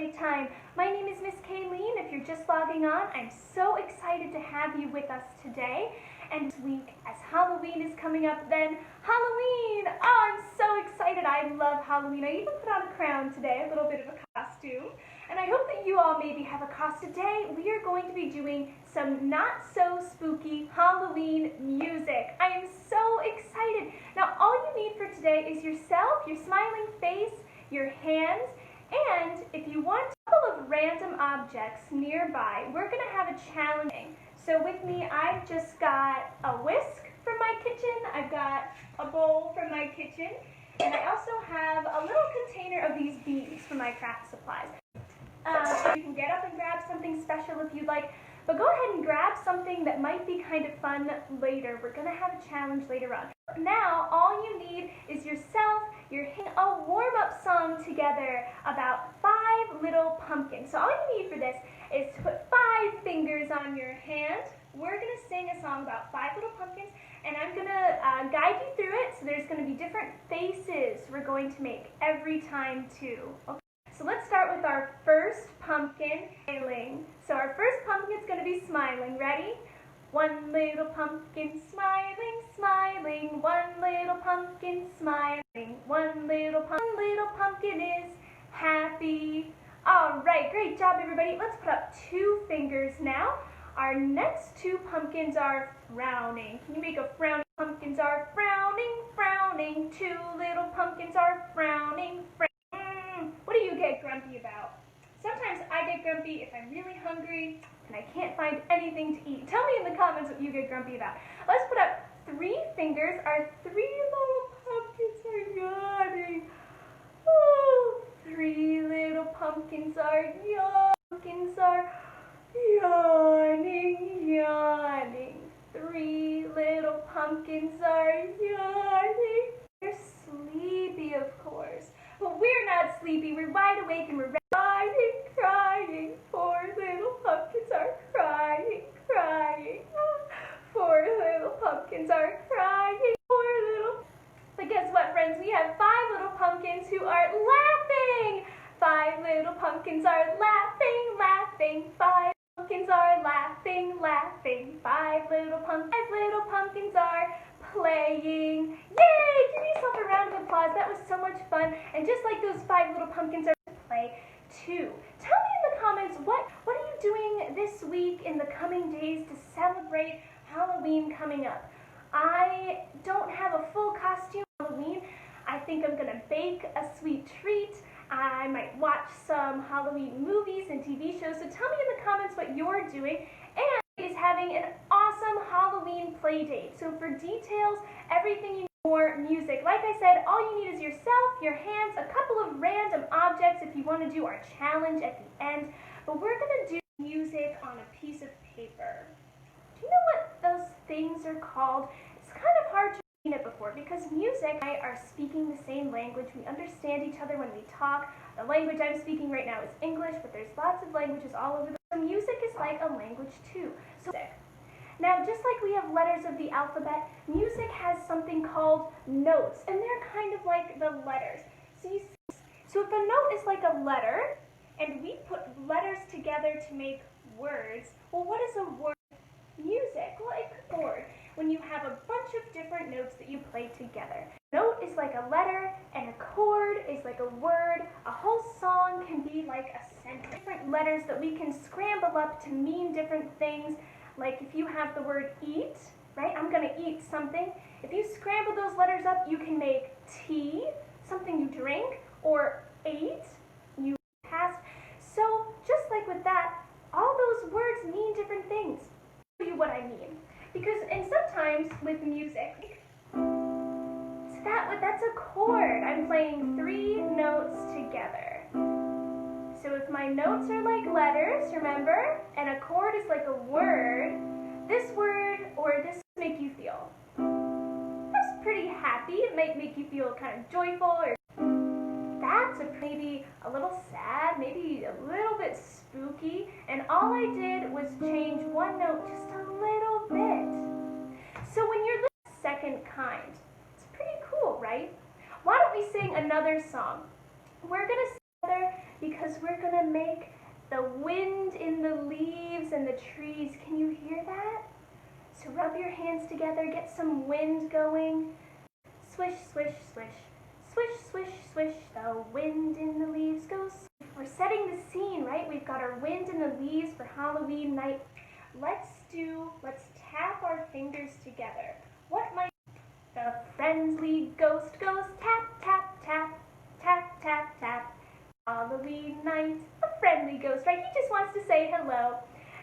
playtime. My name is Miss Kayleen. If you're just logging on, I'm so excited to have you with us today. And this week, as Halloween is coming up, then Halloween! Oh, I'm so excited. I love Halloween. I even put on a crown today, a little bit of a costume. And I hope that you all maybe have a costume. Today, we are going to be doing some not so spooky Halloween music. I am so excited. Now, all you need for today is yourself, your smiling face, your hands, and if you want a couple of random objects nearby, we're going to have a challenge. So with me, I've just got a whisk from my kitchen, I've got a bowl from my kitchen, and I also have a little container of these beads for my craft supplies. You can get up and grab something special if you'd like, but go ahead and grab something that might be kind of fun later. We're going to have a challenge later on. Now, all you need is yourself, a warm-up song together about 5 little pumpkins. So all you need for this is to put 5 fingers on your hand. We're going to sing a song about 5 little pumpkins, and I'm going to guide you through it. So there's going to be different faces we're going to make every time too. Okay? So let's start with our first pumpkin, smiling. So our first pumpkin is going to be smiling. Ready? One little pumpkin smiling, smiling. One little pumpkin smiling. One little pumpkin is happy. All right, great job, everybody. Let's put up 2 fingers now. Our next 2 pumpkins are frowning. Can you make a frowning? Pumpkins are frowning, frowning. 2 little pumpkins are frowning, frowning. What do you get grumpy about? Sometimes I get grumpy if I'm really hungry and I can't find anything to eat. Tell me in the comments what you get grumpy about. Let's put up 3 fingers. Our 3 little pumpkins are yawning. Oh, 3 little pumpkins are yawning. Pumpkins are yawning, yawning. 3 little pumpkins are yawning. They're sleepy, of course. But we're not sleepy. We're wide awake and we're crying, crying. 4 little pumpkins are crying, crying. 4 little pumpkins are crying. 4 little. But guess what, friends? We have 5 little pumpkins who are laughing. 5 little pumpkins are laughing, laughing. 5 pumpkins are laughing, laughing. 5 little pumpkins are playing. Yay! Give yourself a round of applause. That was so much fun. And just like those 5 little pumpkins are to play too. Tell me in the comments, what are you doing this week in the coming days to celebrate Halloween coming up? I don't have a full costume for Halloween. I think I'm going to bake a sweet treat. I might watch some Halloween movies and TV shows. So tell me in the comments what you're doing. And is having an awesome Halloween play date. So for details, everything you need, more music. Like I said, all you need is yourself, your hands, a couple of random objects if you want to do our challenge at the end. But we're going to do music on a piece of paper. Do you know what those things are called? It's kind of hard to explain it before because music and I are speaking the same language. We understand each other when we talk. The language I'm speaking right now is English, but there's lots of languages all over the world. So music is like a language too. Now, just like we have letters of the alphabet, music has something called notes, and they're kind of like the letters. So if a note is like a letter, and we put letters together to make words, well, what is a word? Music. Well, it's a word. When you have a bunch of different notes that you play together. A note is like a letter, and a chord is like a word. A whole song can be like a sentence. Different letters that we can scramble up to mean different things. Like if you have the word eat, right? I'm going to eat something. If you scramble those letters up, you can make tea, something you drink, or ate, you pass. So just like with that, all those words mean different things. I'll tell you what I mean. And sometimes with music, so that's a chord. I'm playing 3 notes together. So if my notes are like letters, remember, and a chord is like a word, this word or this make you feel that's pretty happy. It might make you feel kind of joyful, or that's maybe a little sad, maybe a little bit spooky. And all I did was change one note just a little bit. So when you're the second kind, it's pretty cool, right? Why don't we sing another song? We're going to sing together because we're gonna make the wind in the leaves and the trees. Can you hear that? So rub your hands together, get some wind going. Swish, swish, swish, swish, swish, swish, the wind in the leaves goes. We're setting the scene, right? We've got our wind in the leaves for Halloween night. Let's tap our fingers together. What might the friendly ghost goes tap, tap, tap, tap, tap, tap. Halloween night, a friendly ghost, right? He just wants to say hello.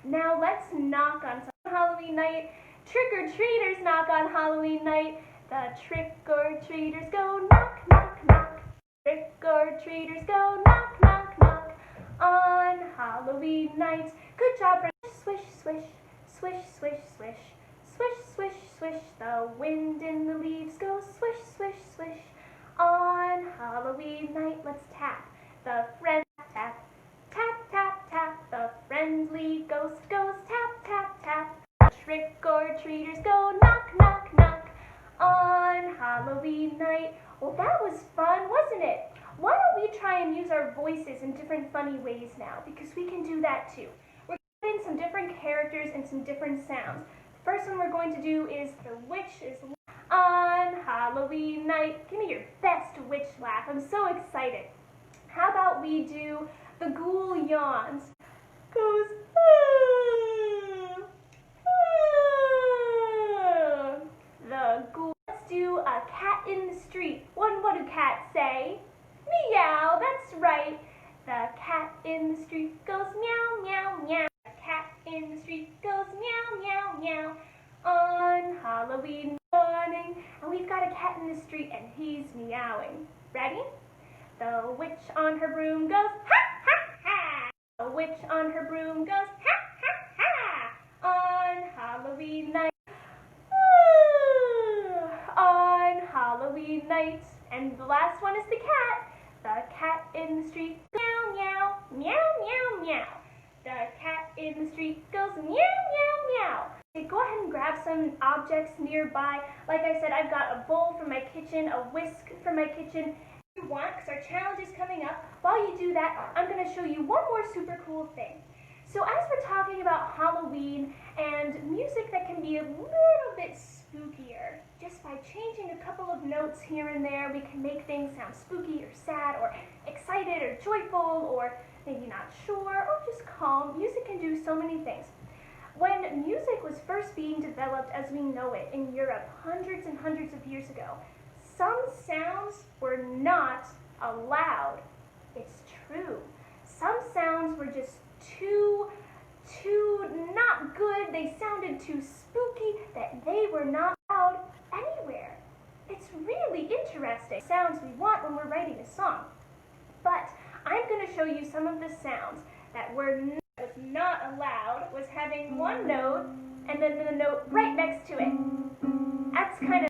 Now let's knock on some Halloween night. Trick-or-treaters knock on Halloween night. The trick-or-treaters go knock, knock, knock. Trick-or-treaters go knock, knock, knock. On Halloween night. Good job, swish, swish, swish, swish, swish. Swish, swish, swish, the wind in the leaves goes swish, swish, swish. On Halloween night, let's tap. The friend tap, tap, tap, tap. The friendly ghost goes tap, tap, tap. Trick-or-treaters go knock, knock, knock. On Halloween night. Well, that was fun, wasn't it? Why don't we try and use our voices in different funny ways now? Because we can do that too. We're going to put in some different characters and some different sounds. The first one we're going to do is the witch is on Halloween night. Give me your best witch laugh. I'm so excited. How about we do the ghoul yawns? Goes, ah, ah. The ghoul. Let's do a cat in the street. What do cats say? Meow, that's right. The cat in the street goes meow, meow, meow. The cat in the street goes meow, meow, meow. On Halloween morning, and we've got a cat in the street and he's meowing. Ready? The witch on her broom goes ha, ha, ha. The witch on her broom goes ha, ha, ha. On Halloween night. On Halloween night. And the last one is the cat. The cat in the street, meow, meow, meow, meow, meow. The cat in the street goes meow, meow, meow. Okay, go ahead and grab some objects nearby. Like I said, I've got a bowl from my kitchen, a whisk from my kitchen. If you want, because our challenge is coming up, while you do that, I'm going to show you one more super cool thing. So as we're talking about Halloween and music that can be a little bit spookier, just by changing a couple of notes here and there, we can make things sound spooky or sad or excited or joyful or maybe not sure or just calm. Music can do so many things. When music was first being developed as we know it in Europe hundreds and hundreds of years ago, some sounds were not allowed. It's true. Some sounds were just too not good. They sounded too spooky that they were not allowed anywhere. It's really interesting. Sounds we want when we're writing a song. But I'm going to show you some of the sounds that was not allowed, was having one note and then the note right next to it. That's kind of,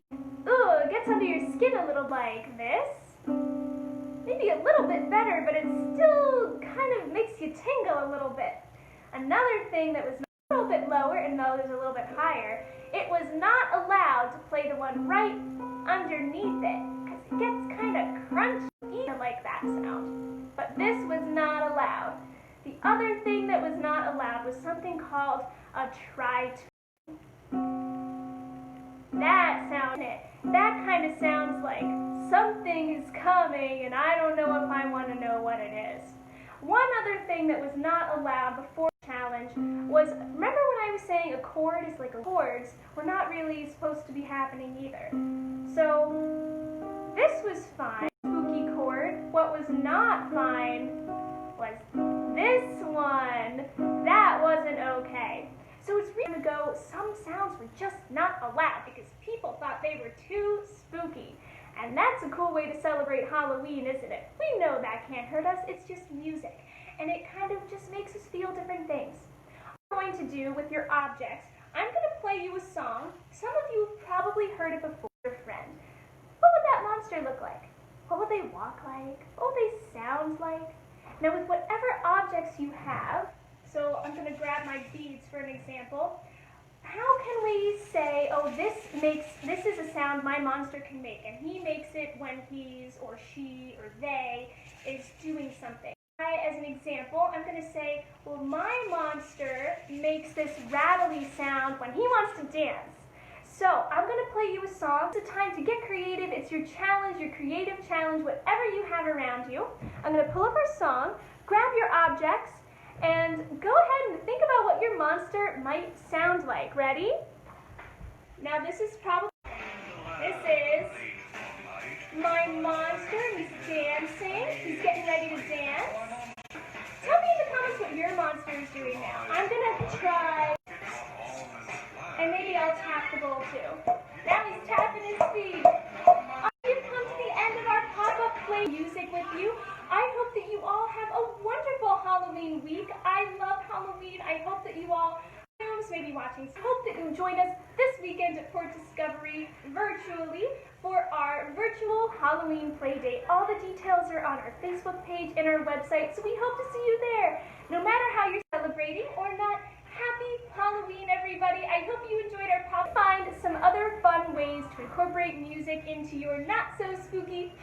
it gets under your skin a little like this. Maybe a little bit better, but it still kind of makes you tingle a little bit. Another thing that was a little bit lower, and though there's a little bit higher, it was not allowed to play the one right underneath it, because it gets kind of crunchy. I like that sound. But this was not allowed. The other thing that was not allowed was something called a tritone. That sound, that kind of sounds like something is coming and I don't know if I want to know what it is. One other thing that was not allowed before the challenge was, remember when I was saying a chord is like a chords were not really supposed to be happening either. So this was fine, spooky chord. What was not fine was this one. That wasn't okay. So it's really go, some sounds were just not allowed because people thought they were too spooky. And that's a cool way to celebrate Halloween, isn't it? We know that can't hurt us, it's just music. And it kind of just makes us feel different things. What I'm going to do with your objects, I'm going to play you a song. Some of you have probably heard it before, your friend. What would that monster look like? What would they walk like? What would they sound like? Now with whatever objects you have, so I'm going to grab my beads for an example. How can we say, oh, this is a sound my monster can make, and he makes it when he's or she or they is doing something. try as an example. I'm going to say, well, my monster makes this rattly sound when he wants to dance. So I'm going to play you a song. It's a time to get creative. It's your challenge, your creative challenge, whatever you have around you. I'm going to pull up our song, grab your objects, and go ahead and think about what your monster might sound like. Ready? Now this is my monster. He's dancing. He's getting ready to dance. Tell me in the comments what your monster is doing now. I'm going to try, and maybe I'll tap the bowl too. Now he's tapping his feet. We've come to the end of our pop-up play music with you. I hope that you all have a wonderful Halloween week. I love Halloween. I hope that you all maybe watching. So hope that you join us this weekend at Port Discovery virtually for our virtual Halloween play date. All the details are on our Facebook page and our website, so we hope to see you there. No matter how you're celebrating or not, happy Halloween, everybody. I hope you enjoyed our pop. Find some other fun ways to incorporate music into your not so spooky